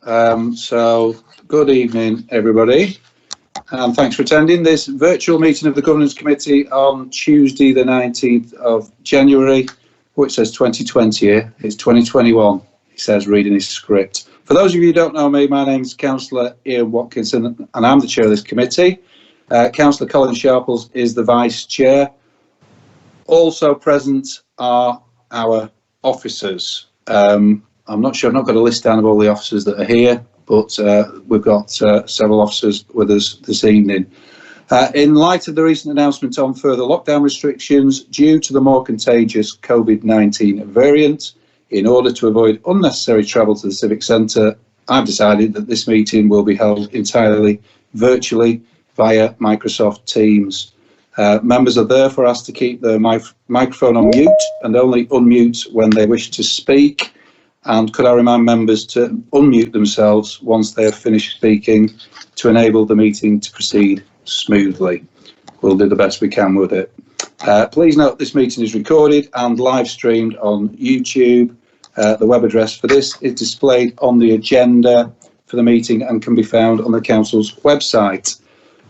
So good evening, everybody, and thanks for attending this virtual meeting of the Governance Committee on Tuesday, the 19th of January, which says 2020 here. It's 2021, he says, reading his script. For those of you who don't know me, my name's Councillor Ian Watkinson, and I'm the chair of this committee. Councillor Colin Sharples is the vice chair. Also present are our officers. I'm not sure, I've not got a list down of all the officers that are here, but we've got several officers with us this evening. In light of the recent announcement on further lockdown restrictions due to the more contagious COVID-19 variant, in order to avoid unnecessary travel to the Civic Centre, I've decided that this meeting will be held entirely virtually via Microsoft Teams. Members are therefore asked to keep their microphone on mute and only unmute when they wish to speak. And could I remind members to unmute themselves once they have finished speaking to enable the meeting to proceed smoothly. We'll do the best we can with it. Please note this meeting is recorded and live streamed on YouTube. The web address for this is displayed on the agenda for the meeting and can be found on the Council's website.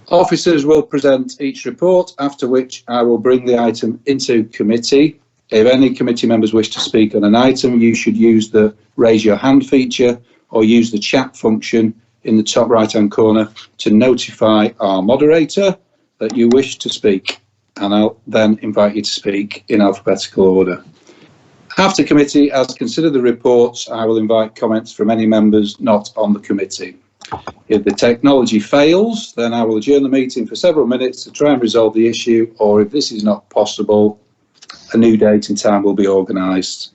Officers will present each report, after which I will bring the item into committee. If any committee members wish to speak on an item, you should use the raise your hand feature or use the chat function in the top right hand corner to notify our moderator that you wish to speak, and I'll then invite you to speak in alphabetical order. After committee has considered the reports, I will invite comments from any members not on the committee. If the technology fails, then I will adjourn the meeting for several minutes to try and resolve the issue, or if this is not possible, a new date and time will be organised.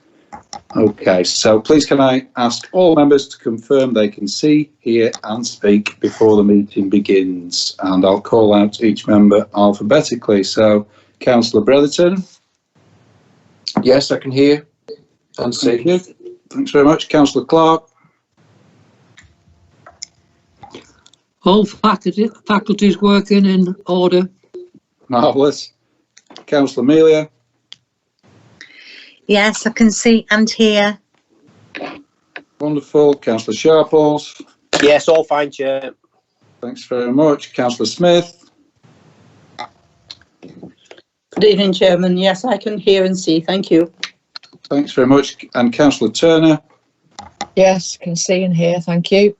Okay, so please can I ask all members to confirm they can see, hear and speak before the meeting begins, and I'll call out each member alphabetically. So Councillor Bretherton. Yes, I can hear and see. You. Thanks very much. Councillor Clark. All faculties working in order. Marvellous. Councillor Amelia. Yes, I can see and hear. Wonderful. Councillor Sharples. Yes, all fine, Chair. Thanks very much. Councillor Smith. Good evening, Chairman. Yes, I can hear and see. Thank you. Thanks very much. And Councillor Turner. Yes, can see and hear. Thank you.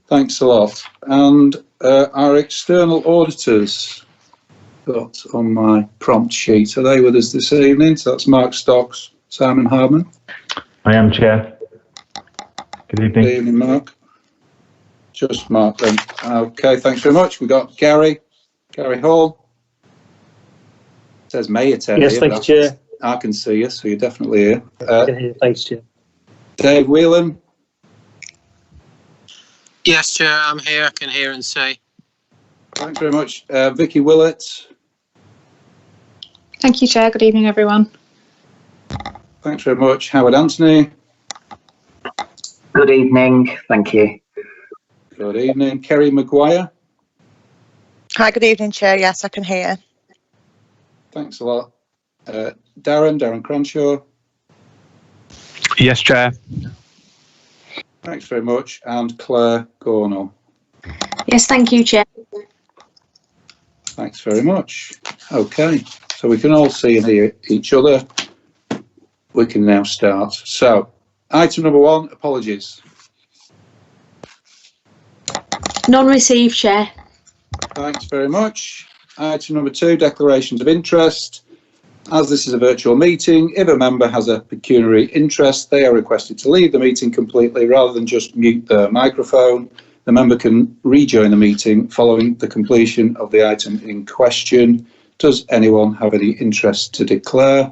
Thanks a lot. And our external auditors got on my prompt sheet. Are they with us this evening? So that's Mark Stocks, Simon Hardman. I am, Chair. Good evening. Good evening, Mark. Just Mark then. Okay, thanks very much. We've got Gary Hall. It says May attend. Yes, thank you, Chair. I can see you, so you're definitely here. I can hear. Thanks, Chair. Dave Whelan. Yes, Chair, I'm here. I can hear and see. Thanks very much. Vicky Willett. Thank you, Chair. Good evening, everyone. Thanks very much. Howard Anthony. Good evening. Thank you. Good evening. Kerry Maguire. Hi, good evening, Chair. Yes, I can hear. Thanks a lot. Darren Crenshaw. Yes, Chair. Thanks very much. And Claire Gornall. Yes, thank you, Chair. Thanks very much. Okay, so we can all see and hear each other. We can now start. So, item number 1, apologies. None received, Chair. Thanks very much. Item number 2, declarations of interest. As this is a virtual meeting, if a member has a pecuniary interest, they are requested to leave the meeting completely rather than just mute their microphone. The member can rejoin the meeting following the completion of the item in question. Does anyone have any interest to declare?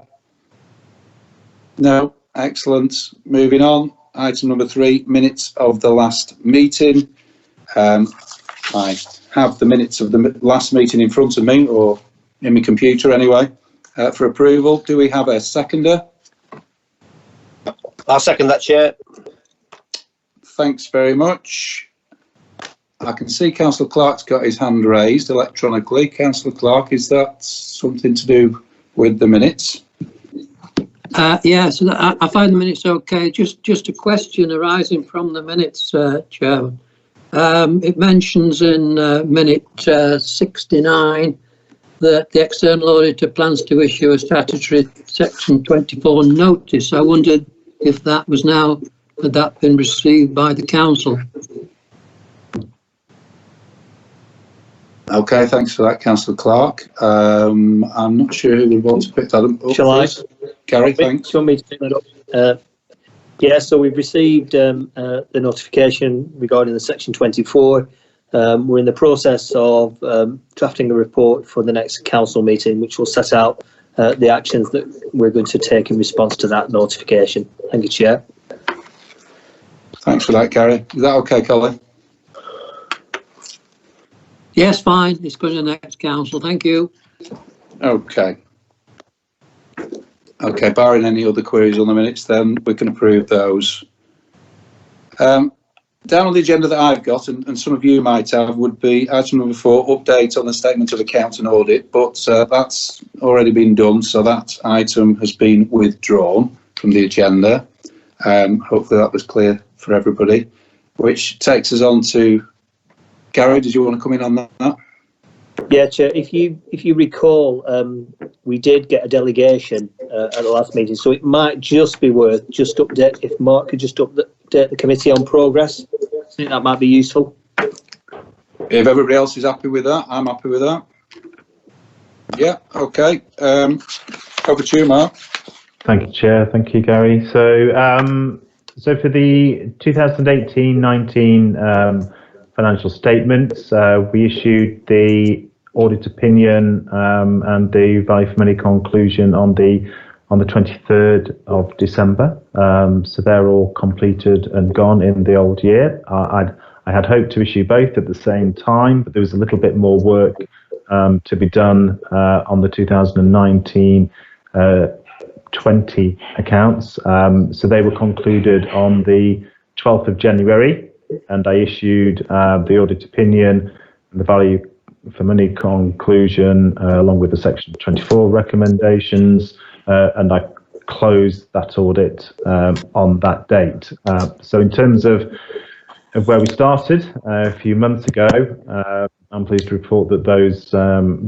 No. Excellent. Moving on. Item number 3, minutes of the last meeting. I have the minutes of the last meeting in front of me, or in my computer anyway, for approval. Do we have a seconder? I'll second that, Chair. Thanks very much. I can see Councillor Clark's got his hand raised electronically. Councillor Clark, is that something to do with the minutes? Yes, I find the minutes okay. Just a question arising from the minutes, Chairman. It mentions in minute 69 that the external auditor plans to issue a statutory section 24 notice. I wondered if that was now, had that been received by the council? Okay, thanks for that, Councillor Clark. I'm not sure who would want to pick that up. Shall I? Gary, thanks. Do you want me to pick that up? Yeah, so we've received the notification regarding the section 24. We're in the process of drafting a report for the next council meeting, which will set out the actions that we're going to take in response to that notification. Thank you, Chair. Thanks for that, Gary. Is that okay, Colin? Yes, fine. It's going to the next council. Thank you. Okay. Okay, barring any other queries on the minutes, then we can approve those. Down on the agenda that I've got, and some of you might have, would be item number 4, update on the statement of account and audit, but that's already been done, so that item has been withdrawn from the agenda. Hopefully that was clear for everybody, which takes us on to Gary. Did you want to come in on that? Yeah, Chair. If you recall, we did get a delegation at the last meeting, so it might just be worth just update. If Mark could just update the committee on progress, I think that might be useful. If everybody else is happy with that, I'm happy with that. Yeah. Okay. Over to you, Mark. Thank you, Chair. Thank you, Gary. So for the 2018-19 financial statements, we issued the audit opinion and the value for money conclusion on the 23rd of December. So they're all completed and gone in the old year. I had hoped to issue both at the same time, but there was a little bit more work to be done on the 2019-20 accounts. So they were concluded on the 12th of January, and I issued the audit opinion and the value for money conclusion along with the section 24 recommendations, and I closed that audit on that date. So in terms of where we started a few months ago, I'm pleased to report that those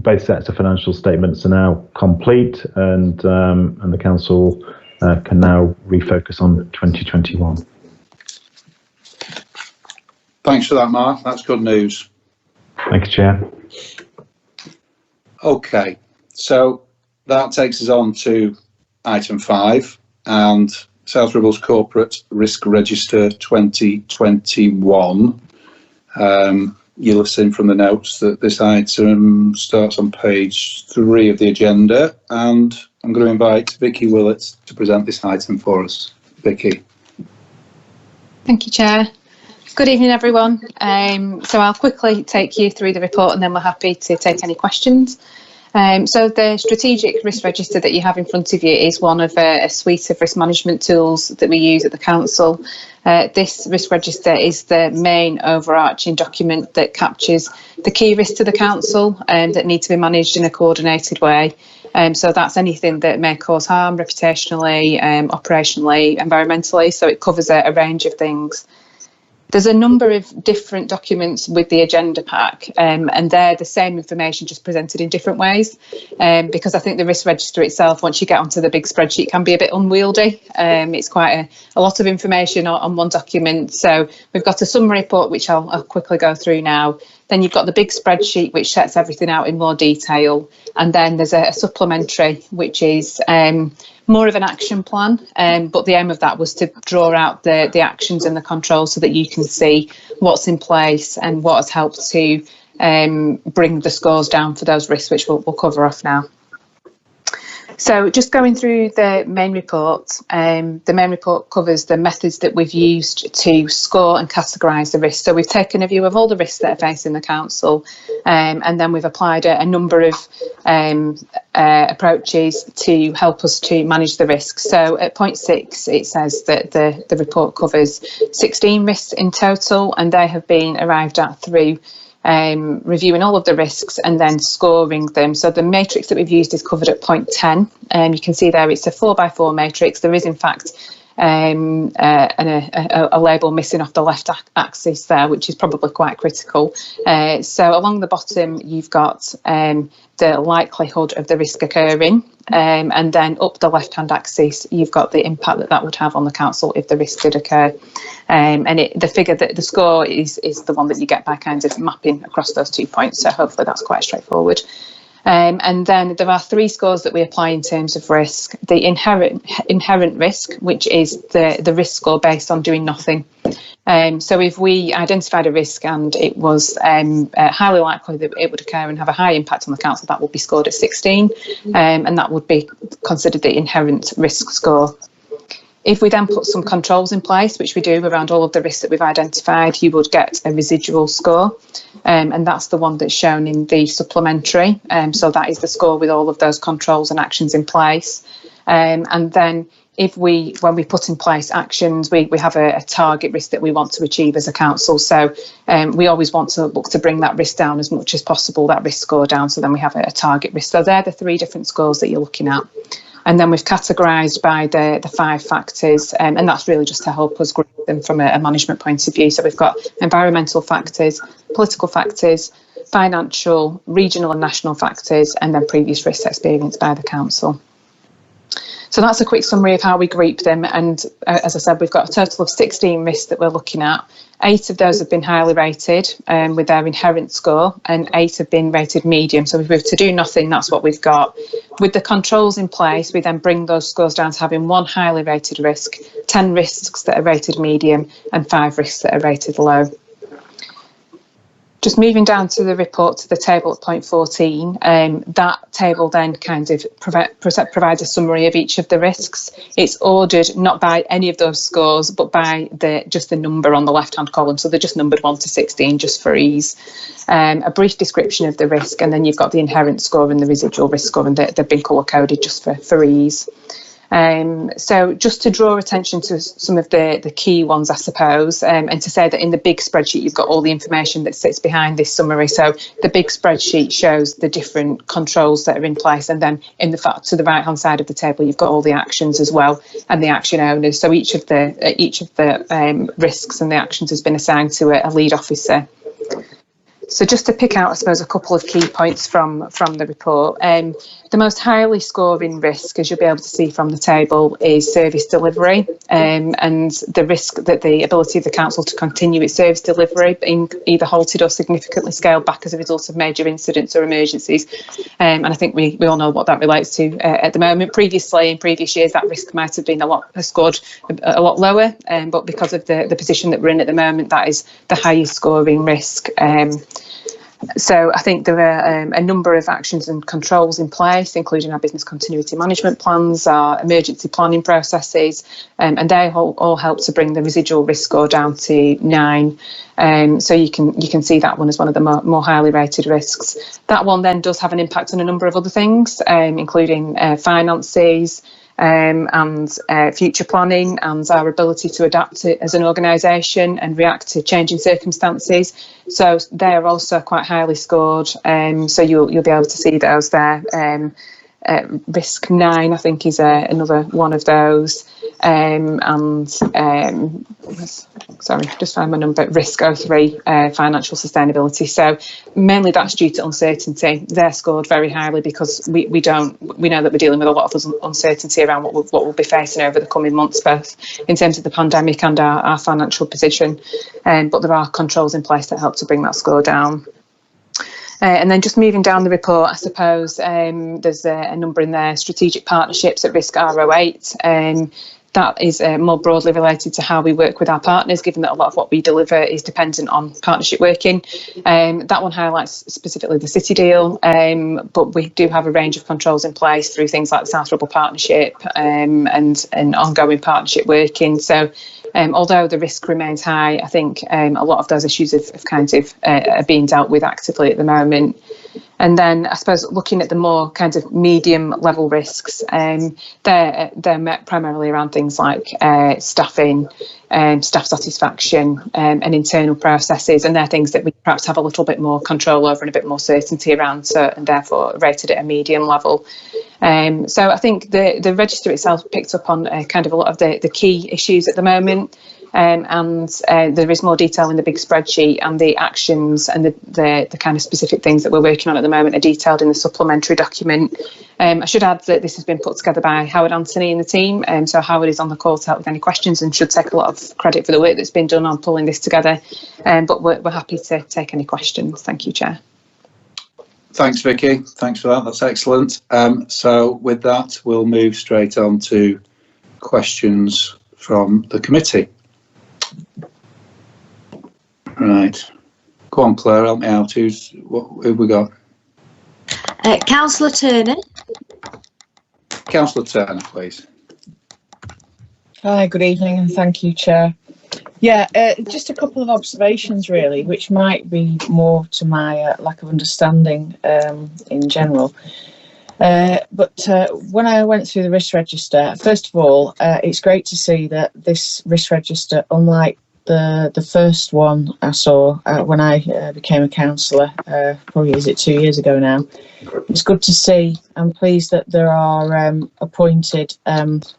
both sets of financial statements are now complete, and the council can now refocus on 2021. Thanks for that, Mark. That's good news. Thank you, Chair. Okay, so that takes us on to item 5 and South Ribbles Corporate Risk Register 2021. You'll have seen from the notes that this item starts on page 3 of the agenda, and I'm going to invite Vicky Willett to present this item for us. Vicky. Thank you, Chair. Good evening, everyone. So I'll quickly take you through the report and then we're happy to take any questions. So the strategic risk register that you have in front of you is one of a suite of risk management tools that we use at the council. This risk register is the main overarching document that captures the key risks to the council and that need to be managed in a coordinated way. So that's anything that may cause harm reputationally, operationally, environmentally. So it covers a range of things. There's a number of different documents with the agenda pack, and they're the same information just presented in different ways, because I think the risk register itself, once you get onto the big spreadsheet, can be a bit unwieldy. It's quite a lot of information on one document. So we've got a summary report, which I'll quickly go through now. Then you've got the big spreadsheet, which sets everything out in more detail. And then there's a supplementary, which is more of an action plan, but the aim of that was to draw out the actions and the controls so that you can see what's in place and what has helped to bring the scores down for those risks, which we'll cover off now. So just going through the main report, the main report covers the methods that we've used to score and categorise the risks. So we've taken a view of all the risks that are facing the council, and then we've applied a number of approaches to help us to manage the risks. So at point 6, it says that the report covers 16 risks in total, and they have been arrived at through reviewing all of the risks and then scoring them. So the matrix that we've used is covered at point 10. You can see there it's a 4x4 matrix. There is in fact a label missing off the left axis there, which is probably quite critical. So along the bottom you've got the likelihood of the risk occurring, and then up the left hand axis you've got the impact that would have on the council if the risk did occur. And the figure that the score is the one that you get by kind of mapping across those 2 points, so hopefully that's quite straightforward. And then there are 3 scores that we apply in terms of risk. The inherent risk, which is the risk score based on doing nothing. So if we identified a risk and it was highly likely that it would occur and have a high impact on the council, that would be scored at 16, and that would be considered the inherent risk score. If we then put some controls in place, which we do around all of the risks that we've identified, you would get a residual score, and that's the one that's shown in the supplementary. So that is the score with all of those controls and actions in place. And then when we put in place actions, we have a target risk that we want to achieve as a council. So we always want to look to bring that risk down as much as possible, that risk score down, so then we have a target risk. So they're the 3 different scores that you're looking at. And then we've categorised by the 5 factors, and that's really just to help us group them from a management point of view. So we've got environmental factors, political factors, financial, regional and national factors, and then previous risks experienced by the council. So that's a quick summary of how we group them, and as I said, we've got a total of 16 risks that we're looking at. 8 of those have been highly rated with their inherent score, and 8 have been rated medium. So if we were to do nothing, that's what we've got. With the controls in place, we then bring those scores down to having 1 highly rated risk, 10 risks that are rated medium, and 5 risks that are rated low. Just moving down to the report, to the table at point 14, that table then kind of provides a summary of each of the risks. It's ordered not by any of those scores, but by just the number on the left-hand column. So they're just numbered 1 to 16, just for ease. A brief description of the risk, and then you've got the inherent score and the residual risk score, and they've been colour-coded just for ease. So just to draw attention to some of the key ones, I suppose, and to say that in the big spreadsheet you've got all the information that sits behind this summary. So the big spreadsheet shows the different controls that are in place, and then to the right hand side of the table you've got all the actions as well and the action owners. So each of the risks and the actions has been assigned to a lead officer. So just to pick out, I suppose, a couple of key points from the report. The most highly scoring risk, as you'll be able to see from the table, is service delivery, and the risk that the ability of the council to continue its service delivery being either halted or significantly scaled back as a result of major incidents or emergencies. And I think we all know what that relates to at the moment. Previously, in previous years, that risk might have been scored a lot lower, but because of the position that we're in at the moment, that is the highest scoring risk. So I think there are a number of actions and controls in place, including our business continuity management plans, our emergency planning processes, and they all help to bring the residual risk score down to 9. So you can see that one as one of the more highly rated risks. That one then does have an impact on a number of other things, including finances, and future planning, and our ability to adapt as an organisation and react to changing circumstances. So they're also quite highly scored, so you'll be able to see those there. Risk 9, I think, is another one of those, sorry, just find my number. Risk 03, financial sustainability. So mainly that's due to uncertainty. They're scored very highly because we know that we're dealing with a lot of uncertainty around what we'll be facing over the coming months, both in terms of the pandemic and our financial position. But there are controls in place that help to bring that score down. And then just moving down the report, I suppose there's a number in there, strategic partnerships at risk R08. That is more broadly related to how we work with our partners, given that a lot of what we deliver is dependent on partnership working. That one highlights specifically the City deal, but we do have a range of controls in place through things like the South Ribble Partnership and ongoing partnership working. So although the risk remains high, I think a lot of those issues are being dealt with actively at the moment. And then I suppose looking at the more kind of medium level risks, they're met primarily around things like staffing, staff satisfaction, and internal processes, and they're things that we perhaps have a little bit more control over and a bit more certainty around, so, and therefore rated at a medium level. So I think the register itself picked up on kind of a lot of the key issues at the moment. And there is more detail in the big spreadsheet, and the actions and the kind of specific things that we're working on at the moment are detailed in the supplementary document. I should add that this has been put together by Howard Anthony and the team, so Howard is on the call to help with any questions and should take a lot of credit for the work that's been done on pulling this together, but we're happy to take any questions. Thank you, Chair. Thanks, Vicky. Thanks for that. That's excellent. So with that, we'll move straight on to questions from the committee. Right. Go on, Claire, help me out. Who have we got? Councillor Turner. Councillor Turner, please. Hi, good evening, and thank you, Chair. Yeah, just a couple of observations, really, which might be more to my lack of understanding in general. But when I went through the risk register, first of all, it's great to see that this risk register, unlike the first one I saw when I became a councillor, probably is it 2 years ago now, it's good to see. I'm pleased that there are appointed owners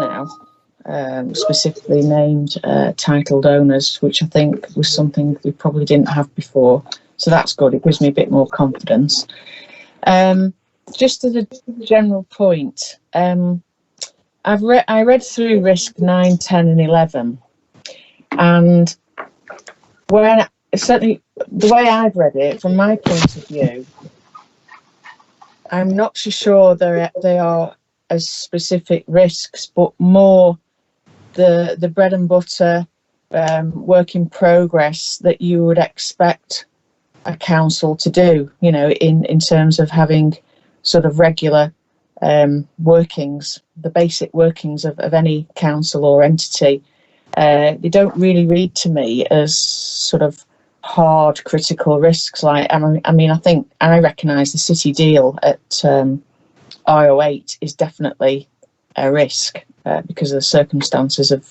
now, specifically named titled owners, which I think was something we probably didn't have before. So that's good. It gives me a bit more confidence. Just as a general point, I read through risk 9, 10 and 11, and when certainly the way I've read it, from my point of view, I'm not so sure they are as specific risks, but more the bread and butter work in progress that you would expect a council to do, you know, in terms of having sort of regular workings, the basic workings of any council or entity. They don't really read to me as sort of hard critical risks. Like, I mean, I think I recognise the city deal at IO8 is definitely a risk because of the circumstances of,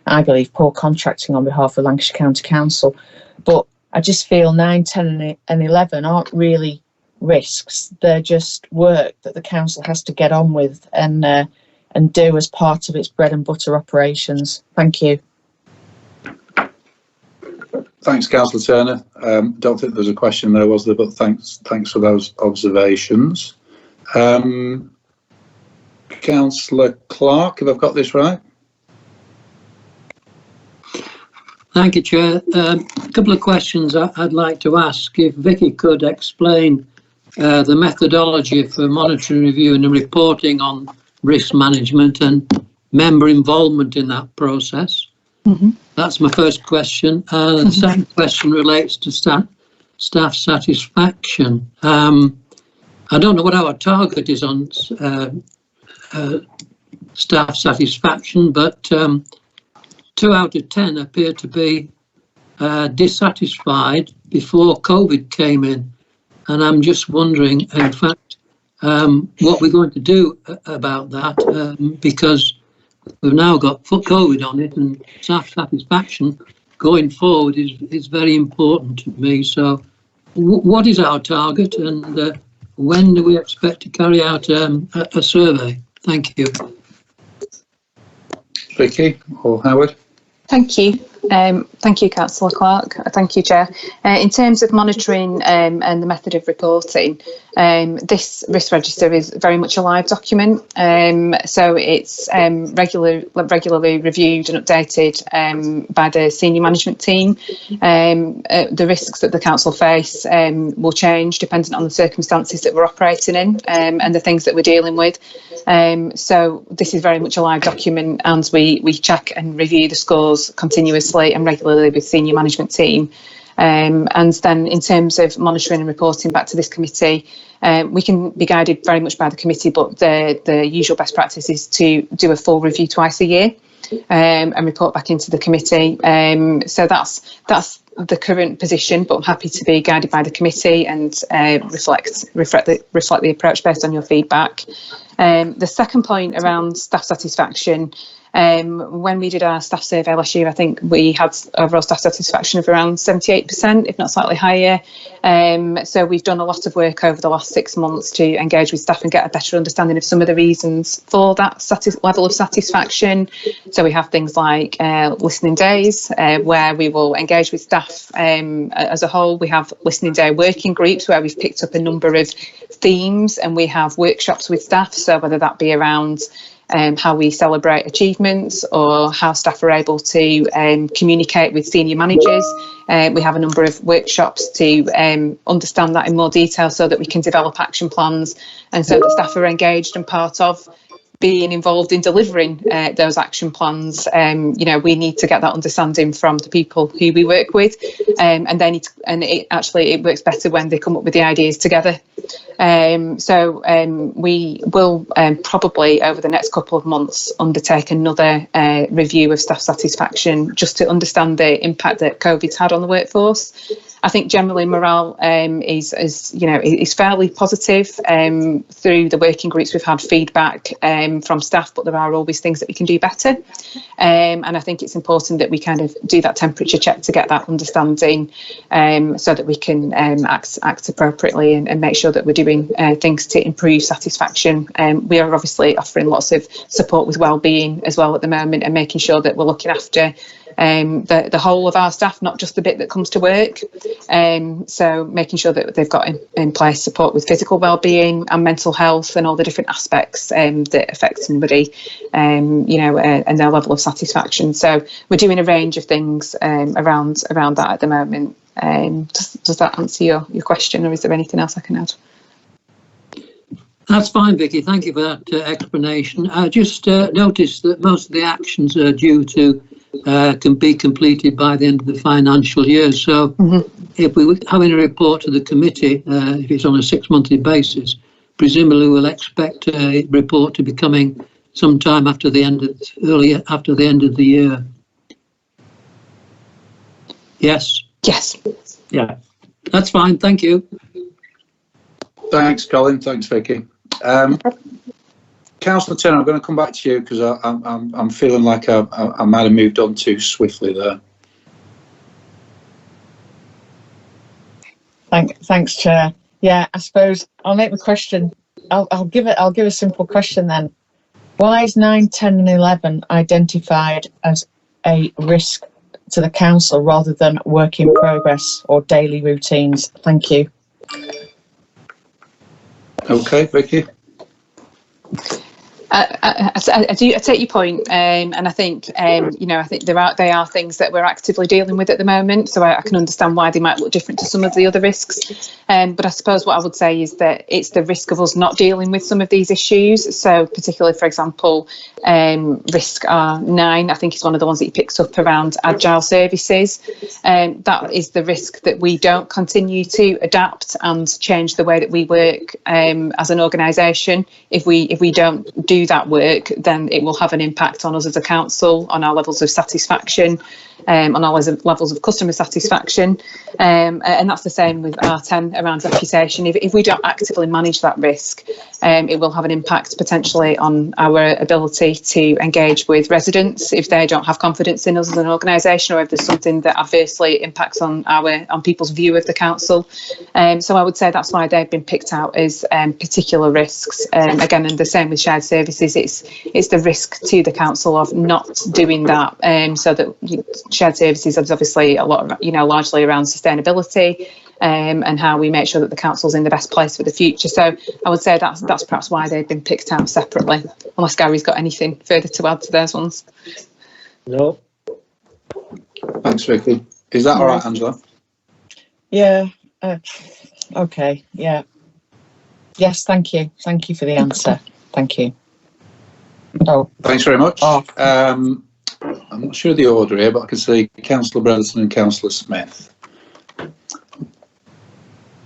I believe, poor contracting on behalf of Lancashire County Council. But I just feel 9, 10 and 11 aren't really risks. They're just work that the council has to get on with and do as part of its bread and butter operations. Thank you. Thanks, Councillor Turner. Don't think there's a question there, was there? But thanks for those observations. Councillor Clark, have I got this right? Thank you, Chair. A couple of questions I'd like to ask. If Vicky could explain the methodology for monitoring, reviewing and reporting on risk management and member involvement in that process. Mm-hmm. That's my first question. The second question relates to staff satisfaction. I don't know what our target is on staff satisfaction, but 2 out of 10 appear to be dissatisfied before COVID came in. And I'm just wondering, in fact, what we're going to do about that, because we've now got COVID on it, and staff satisfaction going forward is very important to me. So what is our target, and when do we expect to carry out a survey? Thank you. Vicky or Howard? Thank you. Thank you, Councillor Clark. Thank you, Chair. In terms of monitoring and the method of reporting, this risk register is very much a live document. So it's regularly reviewed and updated by the senior management team. The risks that the council face will change depending on the circumstances that we're operating in and the things that we're dealing with. So this is very much a live document, and we check and review the scores continuously and regularly with senior management team. And then in terms of monitoring and reporting back to this committee, we can be guided very much by the committee, but the usual best practice is to do a full review twice a year and report back into the committee. So that's the current position, but I'm happy to be guided by the committee and reflect the approach based on your feedback. The second point around staff satisfaction, when we did our staff survey last year, I think we had overall staff satisfaction of around 78%, if not slightly higher. So we've done a lot of work over the last 6 months to engage with staff and get a better understanding of some of the reasons for that level of satisfaction. So we have things like listening days, where we will engage with staff as a whole. We have listening day working groups where we've picked up a number of themes, and we have workshops with staff. So whether that be around how we celebrate achievements or how staff are able to communicate with senior managers. We have a number of workshops to understand that in more detail so that we can develop action plans and so that staff are engaged and part of being involved in delivering those action plans. We need to get that understanding from the people who we work with, and they need to, and it works better when they come up with the ideas together. We will probably over the next couple of months undertake another review of staff satisfaction just to understand the impact that COVID's had on the workforce. I think generally morale is fairly positive. Through the working groups, we've had feedback from staff, but there are always things that we can do better. And I think it's important that we kind of do that temperature check to get that understanding, so that we can act appropriately and make sure that we're doing things to improve satisfaction. We are obviously offering lots of support with wellbeing as well at the moment, and making sure that we're looking after the whole of our staff, not just the bit that comes to work. So making sure that they've got in place support with physical wellbeing and mental health and all the different aspects that affect somebody, and their level of satisfaction. So we're doing a range of things around that at the moment. Does that answer your question, or is there anything else I can add? That's fine, Vicky. Thank you for that explanation. I just noticed that most of the actions are due to can be completed by the end of the financial year. So if we were having a report to the committee, if it's on a 6-monthly basis, presumably we'll expect a report to be coming sometime after the end of the year. Yes. Yes. Yeah. That's fine. Thank you. Thanks, Colin. Thanks, Vicky. Councillor Turner, I'm going to come back to you because I'm feeling like I might have moved on too swiftly there. Thanks, Chair. Yeah, I suppose I'll make the question. I'll give a simple question then. Why is 9, 10 and 11 identified as a risk to the council rather than work in progress or daily routines? Thank you. Okay, Vicky. I take your point, and I think I think they are things that we're actively dealing with at the moment. So I can understand why they might look different to some of the other risks. But I suppose what I would say is that it's the risk of us not dealing with some of these issues. So particularly, for example, risk R9, I think is one of the ones that he picks up around agile services. That is the risk that we don't continue to adapt and change the way that we work as an organisation. If we don't do that work, then it will have an impact on us as a council, on our levels of satisfaction, on our levels of customer satisfaction, and that's the same with R10 around reputation. If we don't actively manage that risk, it will have an impact potentially on our ability to engage with residents if they don't have confidence in us as an organisation, or if there's something that adversely impacts on people's view of the council. So I would say that's why they've been picked out as particular risks. Again, and the same with shared services. It's the risk to the council of not doing that. So that shared services is obviously a lot, largely around sustainability, and how we make sure that the council's in the best place for the future. So I would say that's perhaps why they've been picked out separately, unless Gary's got anything further to add to those ones. No. Thanks, Vicky. Is that all right, Angela? Yeah. Okay. Yeah. Yes. Thank you. Thank you for the answer. Thank you. Oh. Thanks very much. Oh. I'm not sure of the order here, but I can see Councillor Brotherton and Councillor Smith.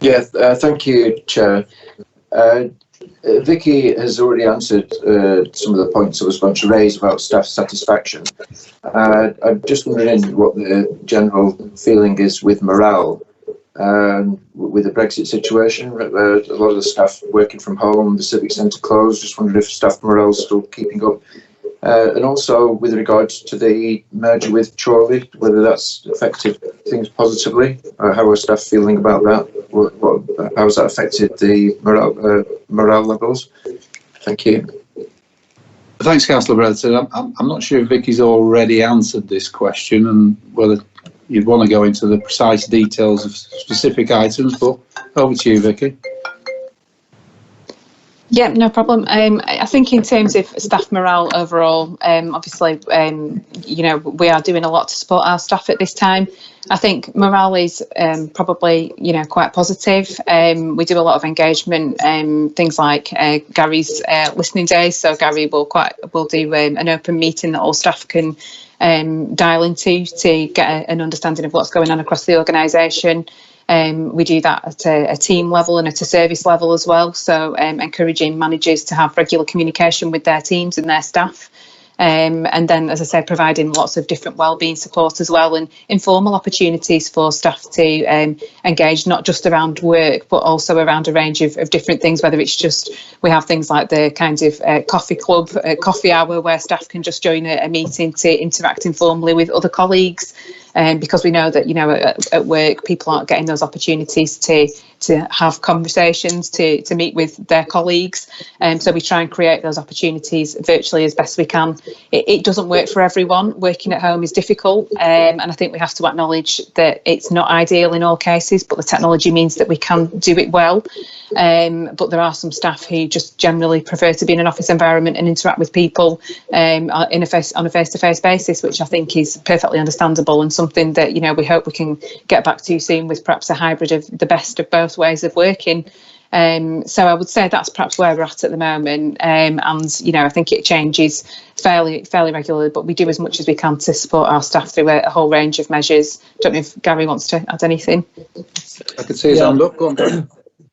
Yeah, thank you, Chair. Vicky has already answered some of the points I was going to raise about staff satisfaction. I'm just wondering what the general feeling is with morale with the Brexit situation. A lot of the staff working from home, the civic centre closed. Just wondering if staff morale is still keeping up. And also with regards to the merger with Chorley, whether that's affected things positively, how are staff feeling about that? How has that affected the morale levels? Thank you. Thanks, Councillor Bredson. I'm not sure if Vicky's already answered this question and whether you'd want to go into the precise details of specific items, but over to you, Vicky. Yeah, no problem. I think in terms of staff morale overall, obviously, you know, we are doing a lot to support our staff at this time. I think morale is probably, you know, quite positive. We do a lot of engagement, things like Gary's listening days. So Gary will do an open meeting that all staff can dial into to get an understanding of what's going on across the organisation. We do that at a team level and at a service level as well. So encouraging managers to have regular communication with their teams and their staff. And then, as I said, providing lots of different wellbeing support as well, and informal opportunities for staff to engage, not just around work, but also around a range of different things, whether it's just, we have things like the kind of coffee club, coffee hour, where staff can just join a meeting to interact informally with other colleagues. Because we know that, you know, at work, people aren't getting those opportunities to have conversations, to meet with their colleagues. So we try and create those opportunities virtually as best we can. It doesn't work for everyone. Working at home is difficult. And I think we have to acknowledge that it's not ideal in all cases, but the technology means that we can do it well. But there are some staff who just generally prefer to be in an office environment and interact with people on a face-to-face basis, which I think is perfectly understandable and something that, you know, we hope we can get back to soon, with perhaps a hybrid of the best of both ways of working. So I would say that's perhaps where we're at the moment. And, you know, I think it changes fairly regularly, but we do as much as we can to support our staff through a whole range of measures. Don't know if Gary wants to add anything. I could see his hand up. Go on, Gary.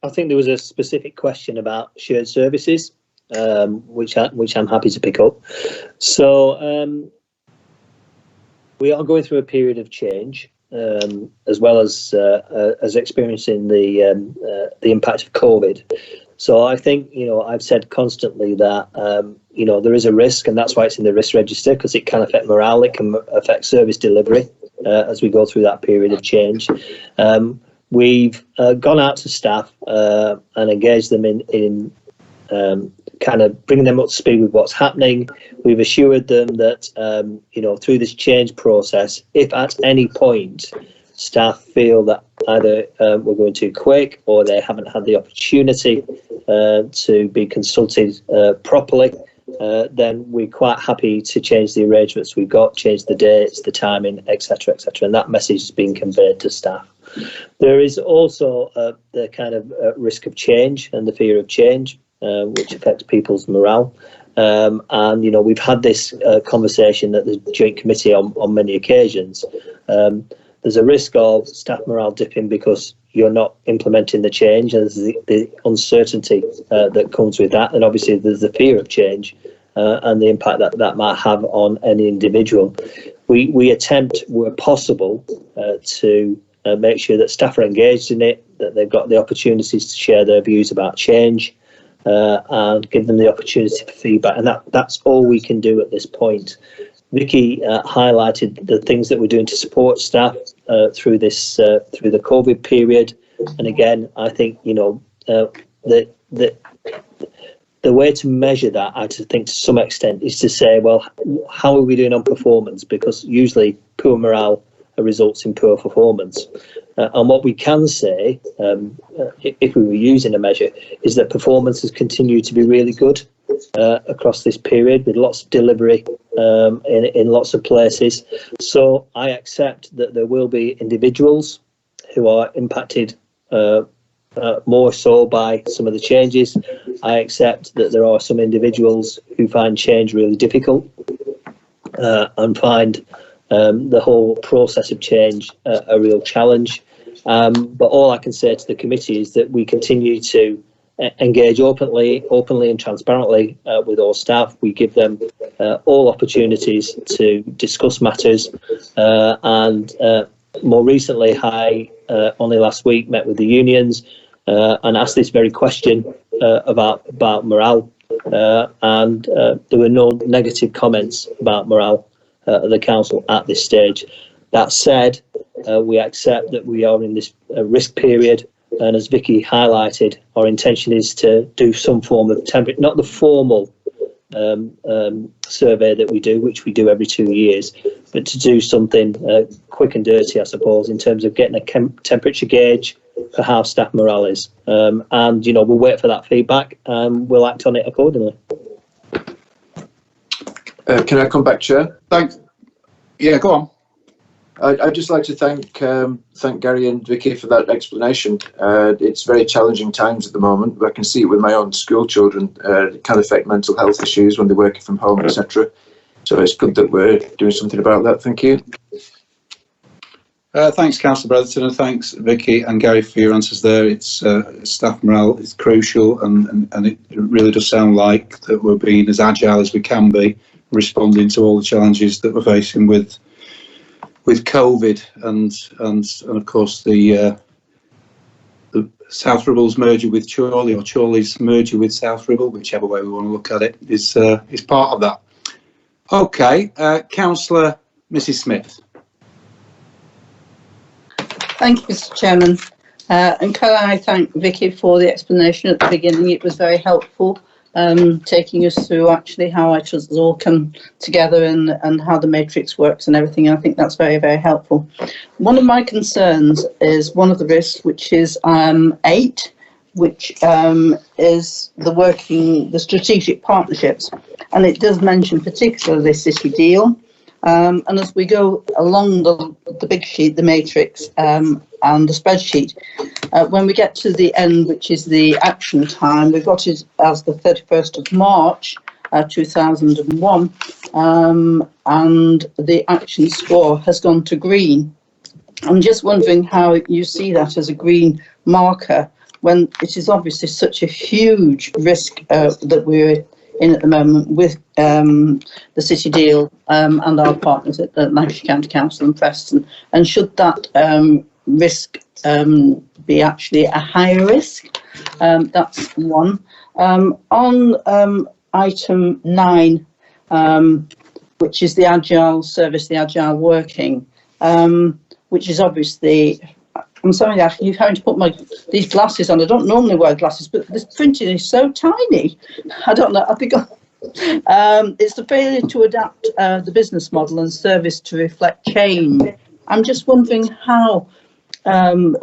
I think there was a specific question about shared services, which I'm happy to pick up. So we are going through a period of change, as well as experiencing the impact of COVID. So I think, you know, I've said constantly that you know, there is a risk, and that's why it's in the risk register, because it can affect morale, it can affect service delivery as we go through that period of change. We've gone out to staff and engaged them in kind of bringing them up to speed with what's happening. We've assured them that, you know, through this change process, if at any point staff feel that either we're going too quick or they haven't had the opportunity to be consulted properly, then we're quite happy to change the arrangements we've got, change the dates, the timing, etc., etc. And that message is being conveyed to staff. There is also the kind of risk of change and the fear of change, which affects people's morale. And, you know, we've had this conversation at the Joint Committee on many occasions. There's a risk of staff morale dipping because you're not implementing the change, and there's the uncertainty that comes with that. And obviously there's the fear of change and the impact that might have on any individual. We attempt, where possible, to make sure that staff are engaged in it, that they've got the opportunities to share their views about change, and give them the opportunity for feedback. And that's all we can do at this point. Vicky highlighted the things that we're doing to support staff through this through the COVID period. And again, I think, you know, the way to measure that, I think to some extent, is to say, well, how are we doing on performance? Because usually poor morale results in poor performance. And what we can say, if we were using a measure, is that performance has continued to be really good across this period, with lots of delivery in lots of places. So I accept that there will be individuals who are impacted more so by some of the changes. I accept that there are some individuals who find change really difficult and find the whole process of change a real challenge. But all I can say to the committee is that we continue to engage openly and transparently with all staff. We give them all opportunities to discuss matters, and more recently, I only last week met with the unions and asked this very question about morale, and there were no negative comments about morale at the council at this stage. That said, we accept that we are in this risk period, and as Vicky highlighted, our intention is to do some form of not the formal survey that we do, which we do every 2 years, but to do something quick and dirty, I suppose, in terms of getting a temperature gauge for how staff morale is. And, you know, we'll wait for that feedback and we'll act on it accordingly. Can I come back, Chair? Thanks. Yeah, go on. I'd just like to thank Gary and Vicky for that explanation. It's very challenging times at the moment. I can see it with my own school children. It can affect mental health issues when they're working from home, etc. So it's good that we're doing something about that. Thank you. Thanks, Councillor Brotherton, and thanks, Vicky and Gary, for your answers there. It's staff morale is crucial, and it really does sound like that we're being as agile as we can be, responding to all the challenges that we're facing with COVID and of course the South Ribble's merger with Chorley, or Chorley's merger with South Ribble, whichever way we want to look at it, is part of that. Okay, Councillor Mrs. Smith. Thank you, Mr. Chairman. And can I thank Vicky for the explanation at the beginning? It was very helpful, taking us through actually how it has all come together and how the matrix works and everything. I think that's very, very helpful. One of my concerns is one of the risks, which is 8, which is the strategic partnerships. And it does mention particularly City Deal. And as we go along the big sheet, the matrix, and the spreadsheet, when we get to the end, which is the action time, we've got it as the 31st of March 2001, and the action score has gone to green. I'm just wondering how you see that as a green marker when it is obviously such a huge risk that we're in at the moment with the City Deal and our partners at Lancashire County Council and Preston. And should that risk be actually a higher risk? That's one. On item 9, which is the agile service, the agile working, which is obviously, I'm sorry that you're having to put these glasses on. I don't normally wear glasses, but this printing is so tiny. I don't know. I think it's the failure to adapt the business model and service to reflect change. I'm just wondering how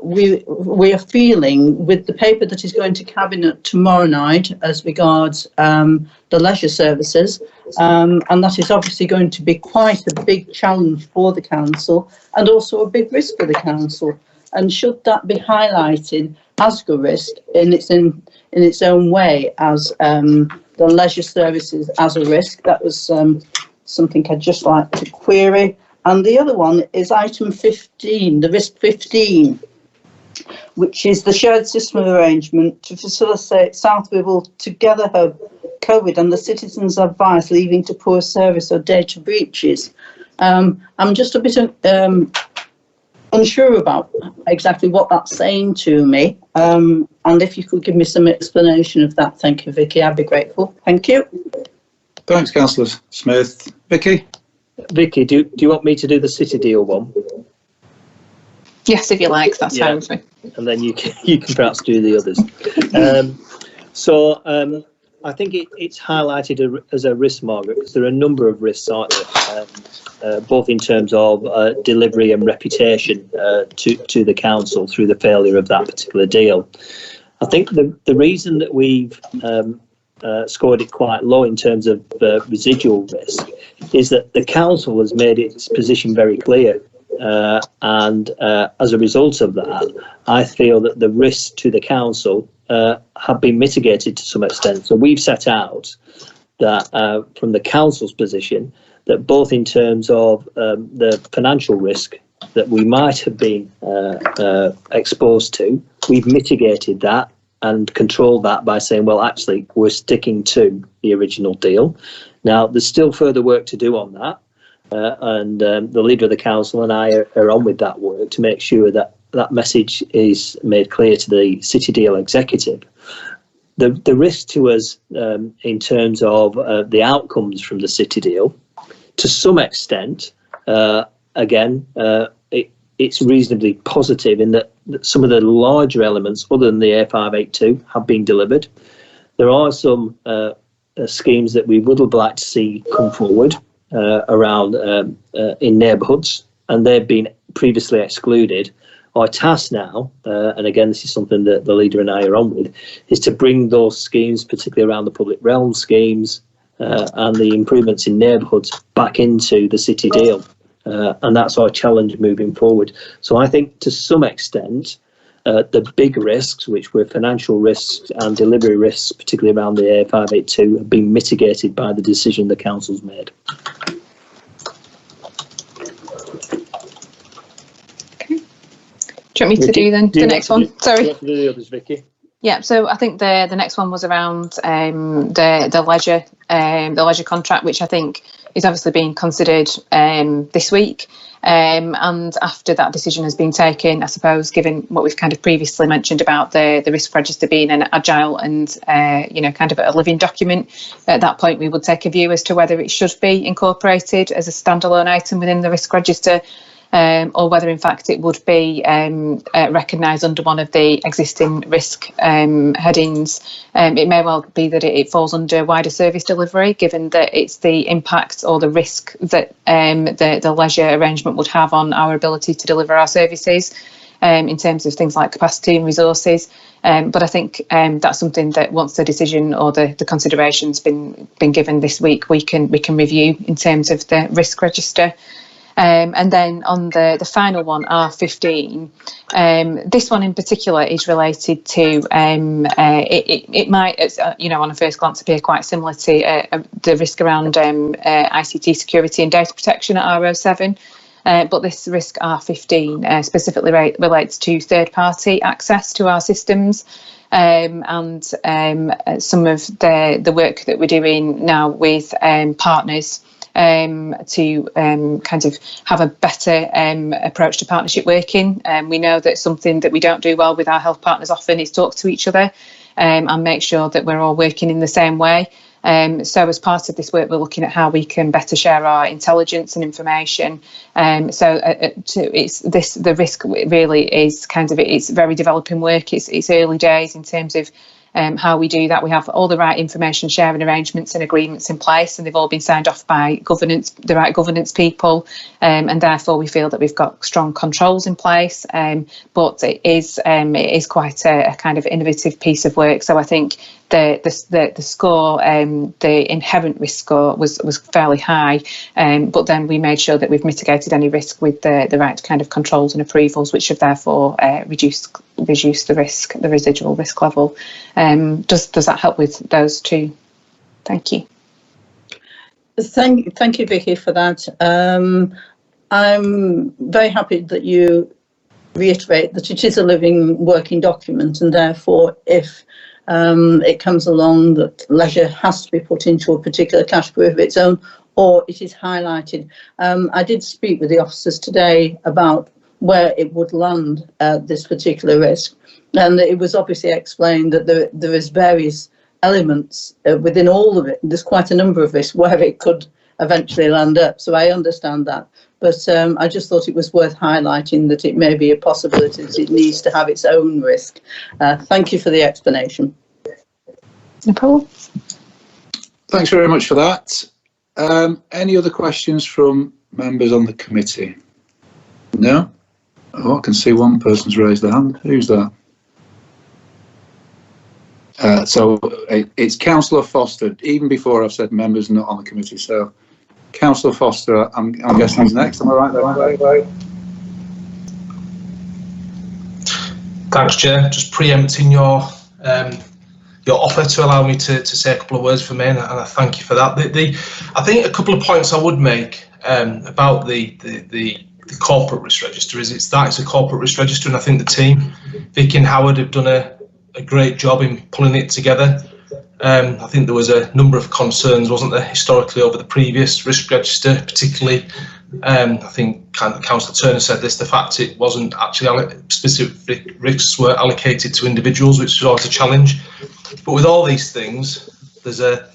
we are feeling with the paper that is going to Cabinet tomorrow night as regards the leisure services, and that is obviously going to be quite a big challenge for the council and also a big risk for the council. And should that be highlighted as a risk in its own way as the leisure services as a risk? That was something I'd just like to query. And the other one is item 15, the risk 15, which is the shared system of arrangement to facilitate South Ribble Together Hub COVID and the citizens' advice leaving to poor service or data breaches. I'm just a bit unsure about exactly what that's saying to me, and if you could give me some explanation of that, thank you, Vicky, I'd be grateful. Thank you. Thanks, Councillor Smith. Vicky? Vicky, do you want me to do the City Deal one? Yes, if you like, that's fine with me. And then you can perhaps do the others. I think it's highlighted as a risk, Margaret, because there are a number of risks, aren't there? Both in terms of delivery and reputation to the council through the failure of that particular deal. I think the reason that we've scored it quite low in terms of residual risk is that the council has made its position very clear. And as a result of that, I feel that the risks to the council have been mitigated to some extent. So we've set out that from the council's position, that both in terms of the financial risk that we might have been exposed to, we've mitigated that and control that by saying, well, actually, we're sticking to the original deal. Now, there's still further work to do on that, and the leader of the council and I are on with that work to make sure that that message is made clear to the City Deal executive. The risk to us in terms of the outcomes from the City Deal, to some extent, again, it's reasonably positive in that some of the larger elements, other than the A582, have been delivered. There are some schemes that we would like to see come forward around in neighbourhoods, and they've been previously excluded. Our task now, and again, this is something that the leader and I are on with, is to bring those schemes, particularly around the public realm schemes and the improvements in neighbourhoods, back into the City Deal. And that's our challenge moving forward. So I think to some extent, the big risks, which were financial risks and delivery risks, particularly around the A582, have been mitigated by the decision the council's made. Do you want me to do then the next one? Sorry. Do you want to do the others, Vicky? Yeah, so I think the next one was around the leisure contract, which I think is obviously being considered this week. And after that decision has been taken, I suppose, given what we've kind of previously mentioned about the risk register being an agile and kind of a living document, at that point we would take a view as to whether it should be incorporated as a standalone item within the risk register. Or whether in fact it would be recognised under one of the existing risk headings. It may well be that it falls under wider service delivery, given that it's the impact or the risk that the leisure arrangement would have on our ability to deliver our services in terms of things like capacity and resources. But I think that's something that once the decision or the consideration's been given this week, we can review in terms of the risk register. And then on the final one, R15, this one in particular is related to, it might, on a first glance appear quite similar to the risk around ICT security and data protection at R07. But this risk R15 specifically relates to third-party access to our systems. And some of the work that we're doing now with partners to kind of have a better approach to partnership working. We know that something that we don't do well with our health partners often is talk to each other and make sure that we're all working in the same way. So as part of this work, we're looking at how we can better share our intelligence and information. The risk really is kind of, it's very developing work. It's early days in terms of how we do that. We have all the right information sharing arrangements and agreements in place, and they've all been signed off by the right governance people, and therefore we feel that we've got strong controls in place. But it is quite a kind of innovative piece of work. So I think the score, the inherent risk score was fairly high, but then we made sure that we've mitigated any risk with the right kind of controls and approvals, which have therefore reduced the risk, the residual risk level. Does that help with those two? Thank you. Thank you, Vicky, for that. I'm very happy that you reiterate that it is a living working document, and therefore if it comes along that leisure has to be put into a particular category of its own, or it is highlighted. I did speak with the officers today about where it would land this particular risk, and it was obviously explained that there is various elements within all of it. There's quite a number of risks where it could eventually land up, so I understand that. But I just thought it was worth highlighting that it may be a possibility that it needs to have its own risk. Thank you for the explanation. No problem. Thanks very much for that. Any other questions from members on the committee? No? Oh, I can see one person's raised their hand. Who's that? So it's Councillor Foster, even before I've said members not on the committee. So Councillor Foster, I'm guessing he's next. Am I right there? Thanks, Chair. Just preempting your offer to allow me to say a couple of words for me, and I thank you for that. I think a couple of points I would make about the corporate risk register is it's a corporate risk register, and I think the team, Vicky and Howard, have done a a great job in pulling it together. I think there was a number of concerns, wasn't there, historically over the previous risk register, particularly. I think Councillor Turner said this, the fact it wasn't actually specific risks were allocated to individuals, which was always a challenge. But with all these things, there's a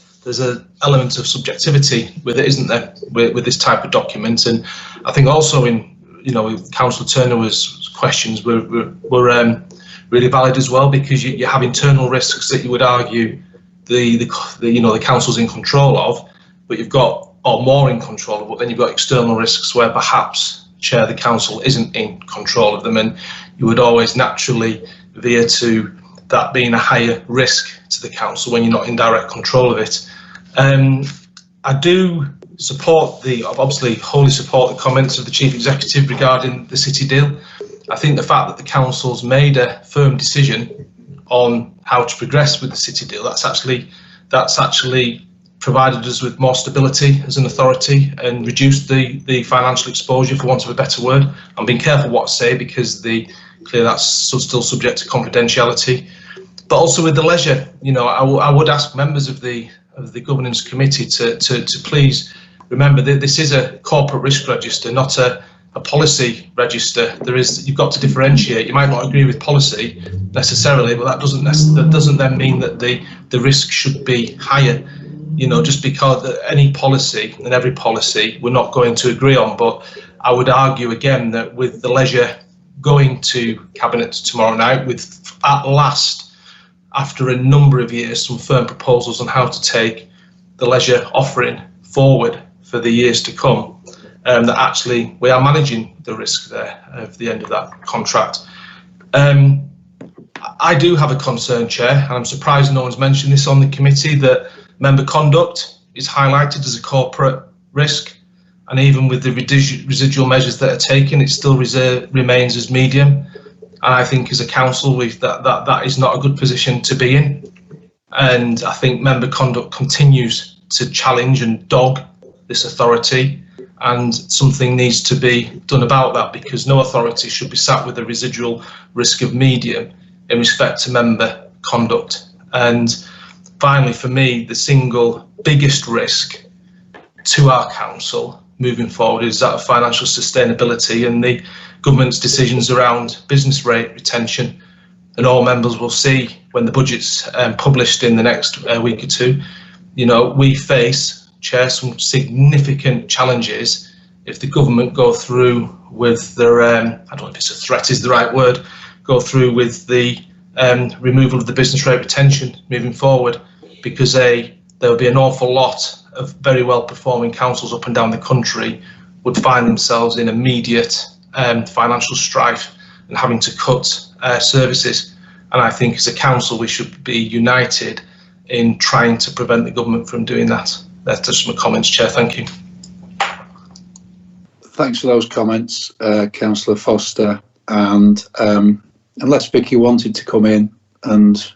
element of subjectivity with it, isn't there, with this type of document? And I think also in, Councillor Turner's questions were really valid as well, because you have internal risks that you would argue the council's in control of, but you've got, or more in control of, but then you've got external risks where perhaps, Chair, the council isn't in control of them, and you would always naturally veer to that being a higher risk to the council when you're not in direct control of it. I do support obviously wholly support the comments of the Chief Executive regarding the City deal. I think the fact that the council's made a firm decision on how to progress with the City deal, that's actually provided us with more stability as an authority and reduced the financial exposure, for want of a better word. I'm being careful what I say, because clearly that's still subject to confidentiality. But also with the leisure, I would ask members of the governance committee to please remember that this is a corporate risk register, not a policy register. You've got to differentiate. You might not agree with policy necessarily, but that doesn't then mean that the risk should be higher. Just because any policy and every policy we're not going to agree on. But I would argue again that with the leisure going to Cabinet tomorrow night, with at last, after a number of years, some firm proposals on how to take the leisure offering forward for the years to come, that actually we are managing the risk there of the end of that contract. I do have a concern, Chair, and I'm surprised no one's mentioned this on the committee, that member conduct is highlighted as a corporate risk, and even with the residual measures that are taken, it still remains as medium. And I think as a council, that is not a good position to be in. And I think member conduct continues to challenge and dog this authority, and something needs to be done about that, because no authority should be sat with a residual risk of medium in respect to member conduct. And finally, for me, the single biggest risk to our council moving forward is that of financial sustainability and the government's decisions around business rate retention. And all members will see when the budget's published in the next week or two, we face, Chair, some significant challenges if the government go through with their, I don't know if it's a threat is the right word, go through with the removal of the business rate retention moving forward, because there'll be an awful lot of very well performing councils up and down the country would find themselves in immediate financial strife and having to cut services. And I think as a council we should be united in trying to prevent the government from doing that. That's just my comments, Chair. Thank you. Thanks for those comments, Councillor Foster. And unless Vicky wanted to come in and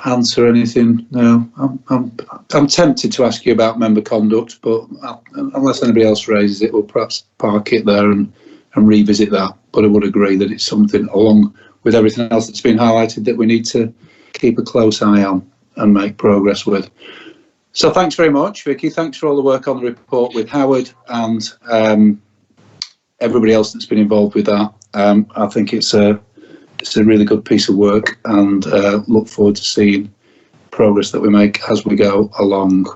answer anything, no, I'm tempted to ask you about member conduct, but unless anybody else raises it, we'll perhaps park it there and revisit that. But I would agree that it's something, along with everything else that's been highlighted, that we need to keep a close eye on and make progress with. So thanks very much, Vicky. Thanks for all the work on the report with Howard and everybody else that's been involved with that. I think it's a really good piece of work, and look forward to seeing progress that we make as we go along.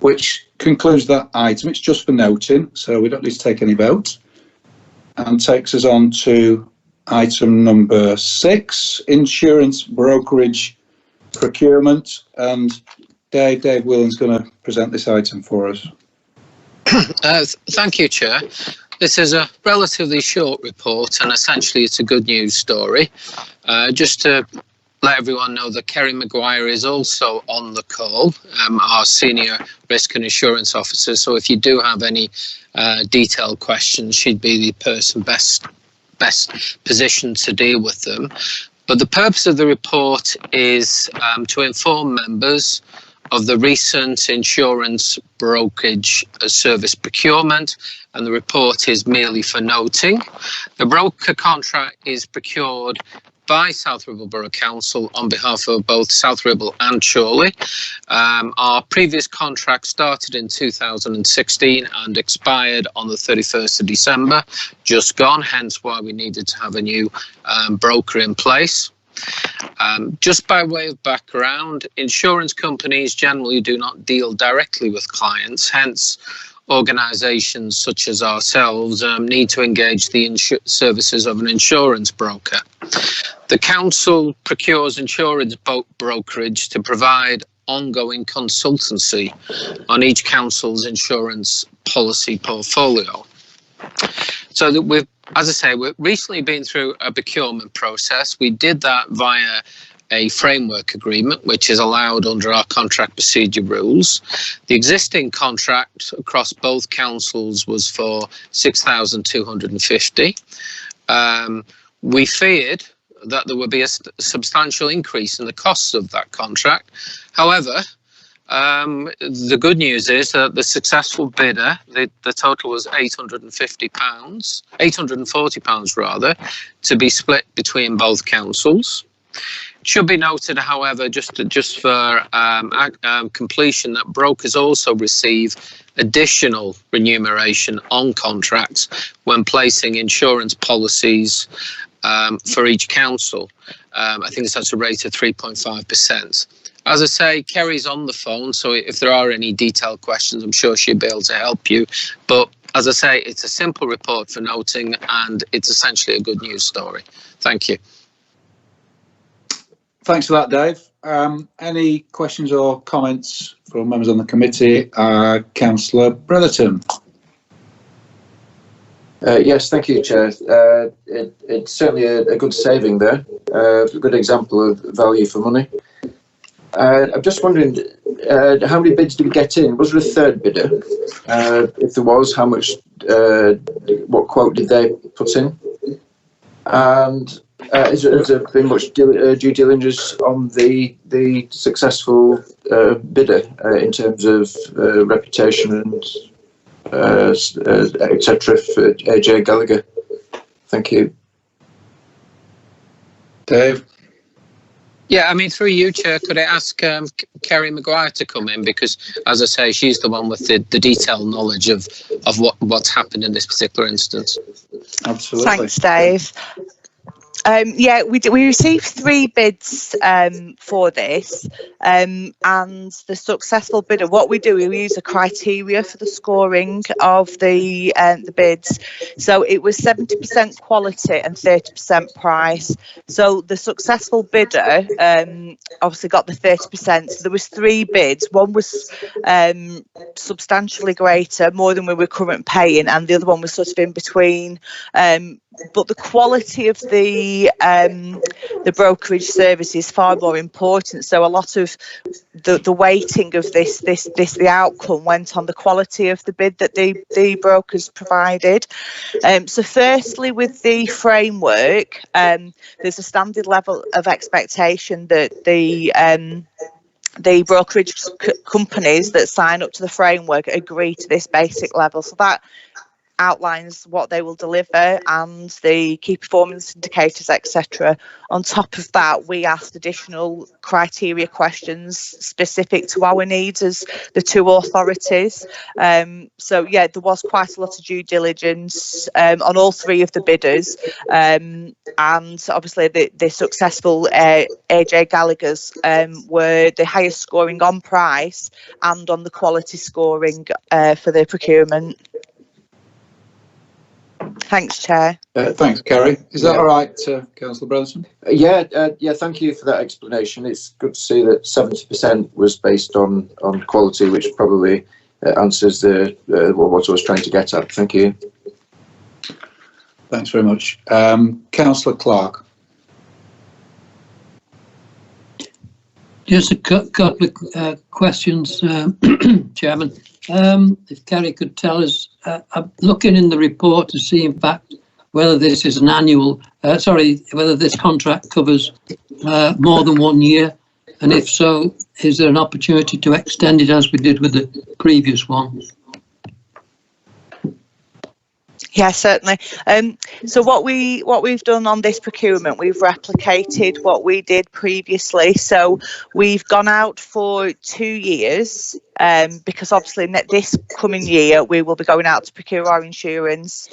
Which concludes that item. It's just for noting, so we don't need to take any vote, and takes us on to item number 6, insurance brokerage procurement. And Dave Whelan's going to present this item for us. Thank you, Chair. This is a relatively short report, and essentially it's a good news story. Just to let everyone know that Kerry Maguire is also on the call, our Senior Risk and Assurance Officer. So if you do have any detailed questions, she'd be the person best positioned to deal with them. But the purpose of the report is to inform members of the recent insurance brokerage service procurement, and the report is merely for noting. The broker contract is procured by South Ribble Borough Council on behalf of both South Ribble and Chorley. Our previous contract started in 2016 and expired on the 31st of December, just gone, hence why we needed to have a new broker in place. Just by way of background, insurance companies generally do not deal directly with clients, hence organisations such as ourselves need to engage the services of an insurance broker. The council procures insurance brokerage to provide ongoing consultancy on each council's insurance policy portfolio. So that we've, as I say, we've recently been through a procurement process. We did that via a framework agreement, which is allowed under our contract procedure rules. The existing contract across both councils was for 6,250. We feared that there would be a substantial increase in the costs of that contract. However, the good news is that the successful bidder, the total was £840 rather, to be split between both councils. It should be noted, however, just for completion, that brokers also receive additional remuneration on contracts when placing insurance policies for each council. I think it's at a rate of 3.5%. As I say, Kerry's on the phone, so if there are any detailed questions, I'm sure she'll be able to help you. But as I say, it's a simple report for noting, and it's essentially a good news story. Thank you. Thanks for that, Dave. Any questions or comments from members on the committee? Councillor Brotherton. Yes, thank you, Chair. It's certainly a good saving there, a good example of value for money. I'm just wondering, how many bids did we get in? Was there a third bidder? If there was, how much, what quote did they put in? And has there been much due diligence on the successful bidder in terms of reputation and etc. for AJ Gallagher? Thank you. Dave? Yeah, I mean, through you, Chair, could I ask Kerry Maguire to come in? Because, as I say, she's the one with the detailed knowledge of what's happened in this particular instance. Absolutely. Thanks, Dave. Yeah, we received 3 bids for this, and the successful bidder, what we do, we use a criteria for the scoring of the bids. So it was 70% quality and 30% price. So the successful bidder obviously got the 30%. So there was 3 bids. One was substantially greater, more than we were currently paying, and the other one was sort of in between. But the quality of the brokerage service is far more important. So a lot of the weighting of the outcome went on the quality of the bid that the brokers provided. So firstly, with the framework, there's a standard level of expectation that the brokerage companies that sign up to the framework agree to this basic level. So that outlines what they will deliver and the key performance indicators, etc. On top of that, we asked additional criteria questions specific to our needs as the 2 authorities. So yeah, there was quite a lot of due diligence on all 3 of the bidders, and obviously the successful AJ Gallagher's were the highest scoring on price and on the quality scoring for the procurement. Thanks, Chair. Thanks, Kerry. Is that all right, Councillor Brotherton? Yeah, thank you for that explanation. It's good to see that 70% was based on quality, which probably answers what I was trying to get at. Thank you. Thanks very much. Councillor Clark. Just a couple of questions, Chairman. If Kerry could tell us, I'm looking in the report to see, in fact, whether this is an annual, whether this contract covers more than 1 year, and if so, is there an opportunity to extend it as we did with the previous one? Yeah, certainly. So what we've done on this procurement, we've replicated what we did previously. So we've gone out for 2 years, because obviously this coming year we will be going out to procure our insurance.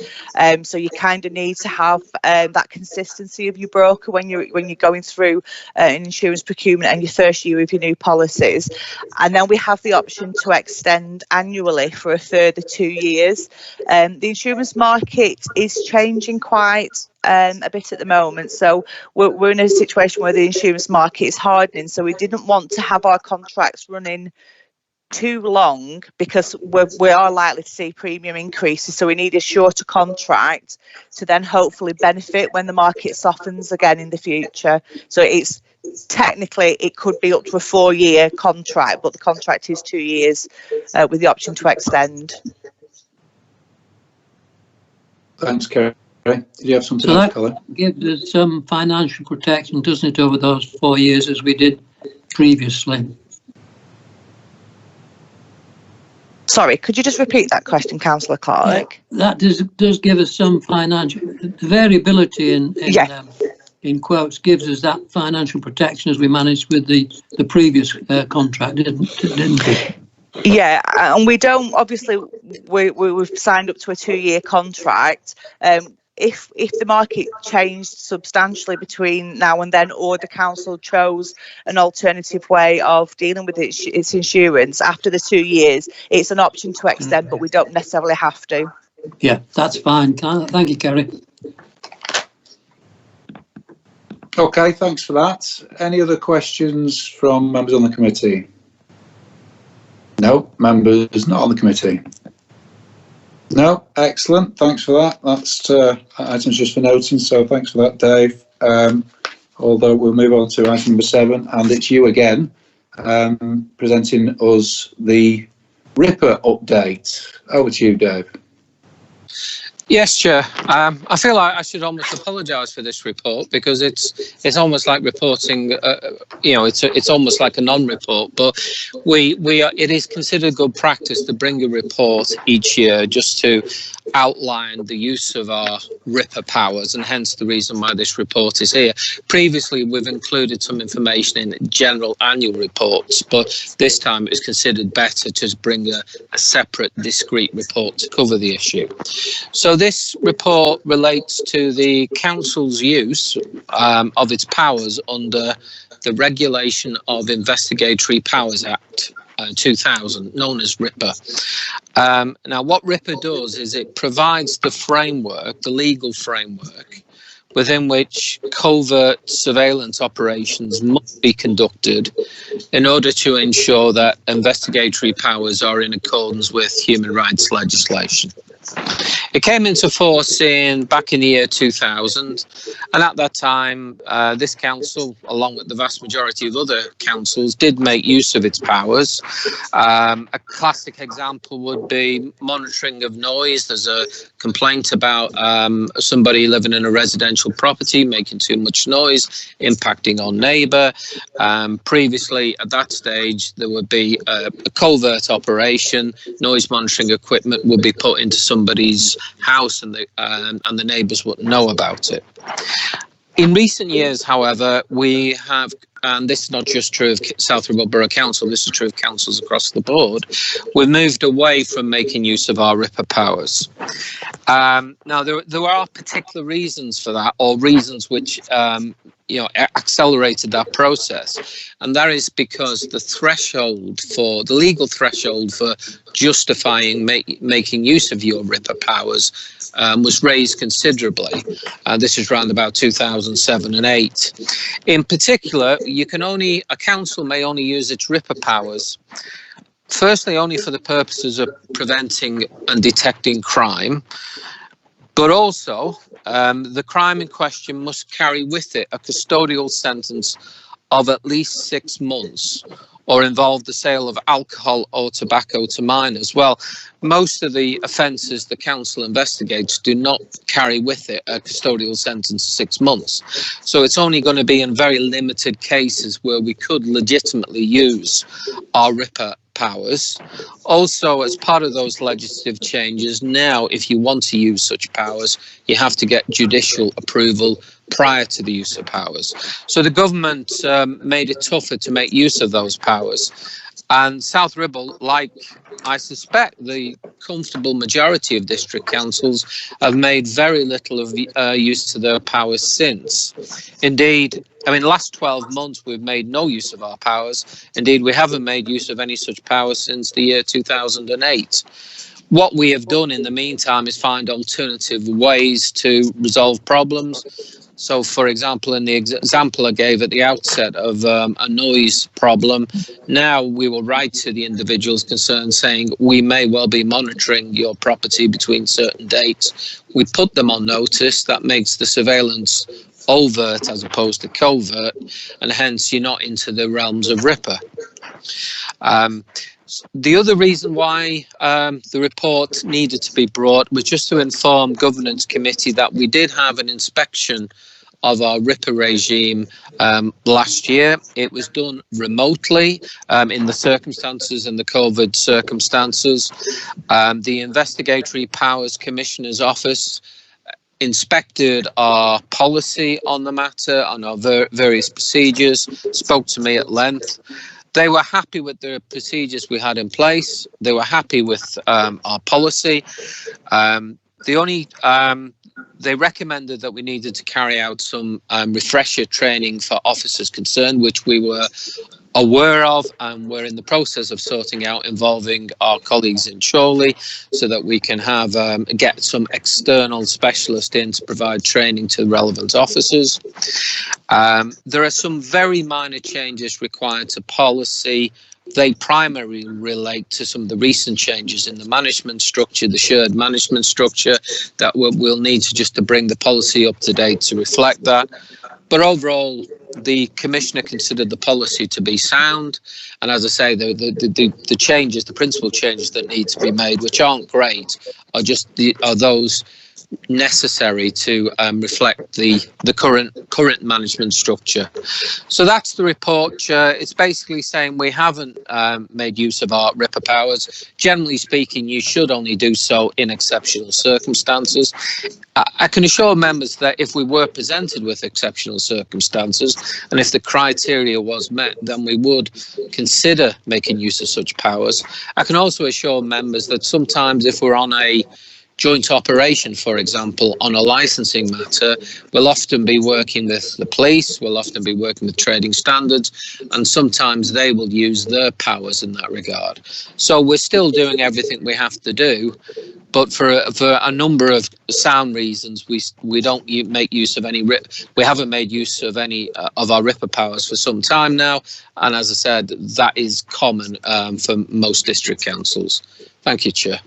So you kind of need to have that consistency of your broker when you're going through an insurance procurement and your first year of your new policies. And then we have the option to extend annually for a further 2 years. The insurance market is changing quite a bit at the moment, so we're in a situation where the insurance market is hardening, so we didn't want to have our contracts running too long because we are likely to see premium increases, so we need a shorter contract to then hopefully benefit when the market softens again in the future. So it's technically it could be up to a 4-year contract, but the contract is 2 years with the option to extend. Thanks, Kerry. Did you have something So else, that Colin? gives us some financial protection, doesn't it, over those 4 years as we did previously? Sorry, could you just repeat that question, Councillor Clark? Yeah, that does give us some financial variability in quotes, gives us that financial protection as we managed with the previous contract, didn't it? Yeah, and we don't, obviously, we've signed up to a 2-year contract. If the market changed substantially between now and then, or the council chose an alternative way of dealing with its insurance after the 2 years, it's an option to extend, but we don't necessarily have to. Yeah, that's fine. Thank you, Kerry. Okay, thanks for that. Any other questions from members on the committee? No, members not on the committee. No, excellent. Thanks for that. That's items just for noting, so thanks for that, Dave. Although we'll move on to item number 7, and it's you again, presenting us the RIPA update. Over to you, Dave. Yes, Chair. I feel like I should almost apologise for this report because it's almost like reporting. It's almost like a non-report. But it is considered good practice to bring a report each year just to outline the use of our RIPA powers, and hence the reason why this report is here. Previously, we've included some information in general annual reports, but this time it was considered better to bring a separate, discrete report to cover the issue. So this report relates to the council's use of its powers under the Regulation of Investigatory Powers Act 2000, known as RIPA. Now, what RIPA does is it provides the framework, the legal framework, within which covert surveillance operations must be conducted in order to ensure that investigatory powers are in accordance with human rights legislation. It came into force back in the year 2000, and at that time, this council, along with the vast majority of other councils, did make use of its powers. A classic example would be monitoring of noise. There's a complaint about somebody living in a residential property making too much noise, impacting on neighbour. Previously, at that stage, there would be a covert operation. Noise monitoring equipment would be put into somebody's house, and the neighbours wouldn't know about it. In recent years, however, we have, and this is not just true of South Ribble Borough Council, this is true of councils across the board, we've moved away from making use of our RIPA powers. Now, there are particular reasons for that, or reasons which accelerated that process, and that is because the legal threshold for justifying making use of your RIPA powers was raised considerably. This is around about 2007 and 8. In particular, a council may only use its RIPA powers, firstly only for the purposes of preventing and detecting crime, but also the crime in question must carry with it a custodial sentence of at least 6 months, or involve the sale of alcohol or tobacco to minors. Well, most of the offences the council investigates do not carry with it a custodial sentence of 6 months. So it's only going to be in very limited cases where we could legitimately use our RIPA powers. Also, as part of those legislative changes, now if you want to use such powers, you have to get judicial approval prior to the use of powers. So the government made it tougher to make use of those powers. And South Ribble, like I suspect the comfortable majority of district councils, have made very little of use of their powers since. Indeed, I mean, last 12 months we've made no use of our powers. Indeed, we haven't made use of any such powers since the year 2008. What we have done in the meantime is find alternative ways to resolve problems. So, for example, in the example I gave at the outset of a noise problem, now we will write to the individuals concerned saying we may well be monitoring your property between certain dates. We put them on notice. That makes the surveillance overt as opposed to covert, and hence you're not into the realms of RIPA. The other reason why the report needed to be brought was just to inform Governance Committee that we did have an inspection of our RIPA regime last year. It was done remotely in the circumstances and the COVID circumstances. The Investigatory Powers Commissioner's Office inspected our policy on the matter, on our various procedures, spoke to me at length. They were happy with the procedures we had in place. They were happy with our policy. They recommended that we needed to carry out some refresher training for officers concerned, which we were aware of and we're in the process of sorting out, involving our colleagues in Chorley, so that we can have get some external specialist in to provide training to relevant officers. There are some very minor changes required to policy. They primarily relate to some of the recent changes in the management structure, the shared management structure, that we'll need to bring the policy up to date to reflect that. But overall, the Commissioner considered the policy to be sound. And as I say, the changes, the principal changes that need to be made, which aren't great, are those necessary to reflect the current management structure. So that's the report, Chair. It's basically saying we haven't made use of our RIPA powers. Generally speaking, you should only do so in exceptional circumstances. I can assure members that if we were presented with exceptional circumstances and if the criteria was met, then we would consider making use of such powers. I can also assure members that sometimes if we're on a joint operation, for example, on a licensing matter, we'll often be working with the police, we'll often be working with trading standards, and sometimes they will use their powers in that regard. So we're still doing everything we have to do, but for a number of sound reasons, we don't make use of any we haven't made use of any of our RIPA powers for some time now, and as I said, that is common for most district councils. Thank you, Chair.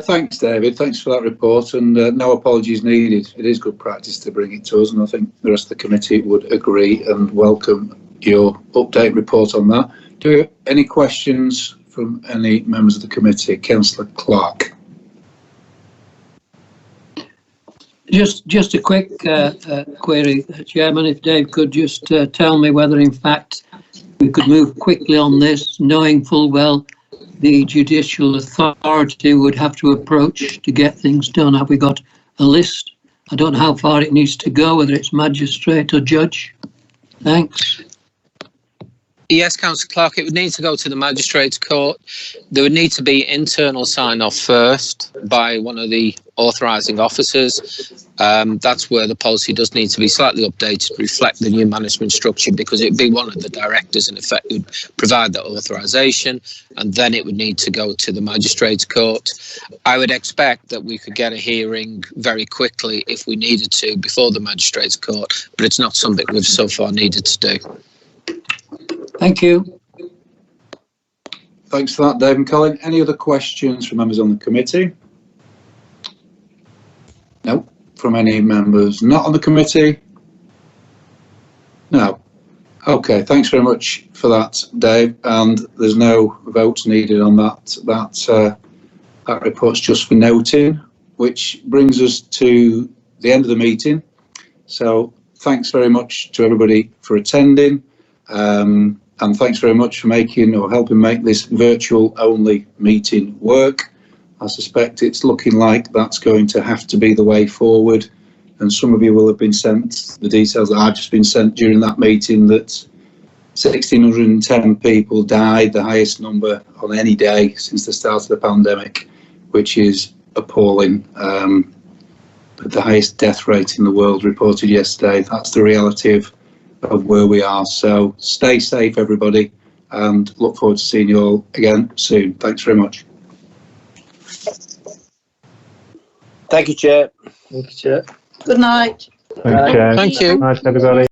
Thanks, David. Thanks for that report, and no apologies needed. It is good practice to bring it to us, and I think the rest of the committee would agree and welcome your update report on that. Do you have any questions from any members of the committee? Councillor Clark. Just a quick query, Chairman. If Dave could just tell me whether, in fact, we could move quickly on this, knowing full well the Judicial Authority would have to approach to get things done. Have we got a list? I don't know how far it needs to go, whether it's magistrate or judge. Thanks. Yes, Councillor Clark, it would need to go to the Magistrates' Court. There would need to be internal sign-off first by one of the authorising officers. That's where the policy does need to be slightly updated to reflect the new management structure, because it would be one of the directors in effect who would provide that authorisation, and then it would need to go to the Magistrates' Court. I would expect that we could get a hearing very quickly if we needed to before the Magistrates' Court, but it's not something we've so far needed to do. Thank you. Thanks for that, Dave and Colin. Any other questions from members on the committee? No. From any members not on the committee? No. Okay, thanks very much for that, Dave. And there's no votes needed on that. That report's just for noting, which brings us to the end of the meeting. So thanks very much to everybody for attending. And thanks very much for making or helping make this virtual only meeting work. I suspect it's looking like that's going to have to be the way forward. And some of you will have been sent the details that I've just been sent during that meeting, that 1,610 people died, the highest number on any day since the start of the pandemic, which is appalling. But the highest death rate in the world reported yesterday. That's the reality of where we are. So stay safe, everybody, and look forward to seeing you all again soon. Thanks very much. Thank you, Chair. Thank you, Chair. Good night. Thank you. Thank you. Nice, everybody.